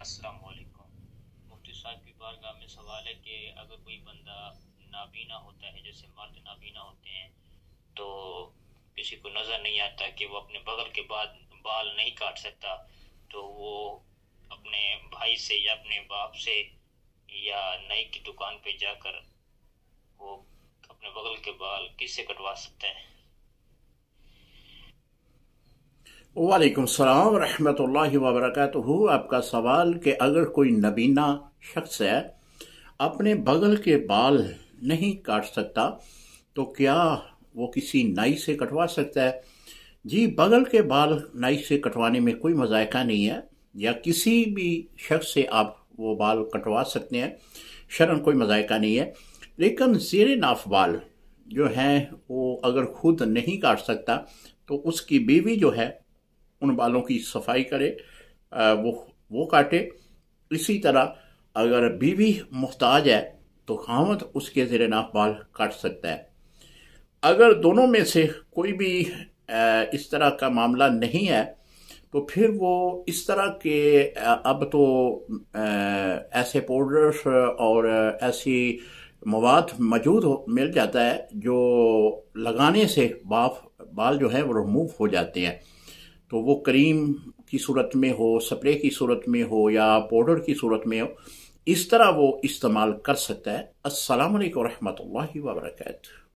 السلام علیکم۔ مفتی صاحب کی بارگاہ میں سوال ہے کہ اگر کوئی بندہ نابینا ہوتا ہے، جیسے مرد نابینا ہوتے ہیں، تو کسی کو نظر نہیں آتا کہ وہ اپنے بغل کے بعد بال نہیں کاٹ سکتا، تو وہ اپنے بھائی سے یا اپنے باپ سے یا نئی کی دکان پہ جا کر وہ اپنے بغل کے بال کس سے کٹوا سکتا ہے؟ وعلیکم السلام ورحمۃ اللہ وبرکاتہ۔ آپ کا سوال کہ اگر کوئی نبینا شخص ہے اپنے بغل کے بال نہیں کاٹ سکتا تو کیا وہ کسی نائی سے کٹوا سکتا ہے؟ جی، بغل کے بال نائی سے کٹوانے میں کوئی مذائقہ نہیں ہے، یا کسی بھی شخص سے آپ وہ بال کٹوا سکتے ہیں، شرعاً کوئی مذائقہ نہیں ہے۔ لیکن زیر ناف بال جو ہیں وہ اگر خود نہیں کاٹ سکتا تو اس کی بیوی جو ہے ان بالوں کی صفائی کرے، وہ کاٹے۔ اسی طرح اگر بیوی محتاج ہے تو خاوند اس کے زیر ناف بال کاٹ سکتا ہے۔ اگر دونوں میں سے کوئی بھی اس طرح کا معاملہ نہیں ہے تو پھر وہ اس طرح کے اب تو ایسے پاؤڈرز اور ایسی مواد موجود مل جاتا ہے جو لگانے سے بال جو ہے وہ ریموو ہو جاتے ہیں، تو وہ کریم کی صورت میں ہو، سپرے کی صورت میں ہو یا پاؤڈر کی صورت میں ہو، اس طرح وہ استعمال کر سکتا ہے۔ السلام علیکم ورحمۃ اللہ وبرکاتہ۔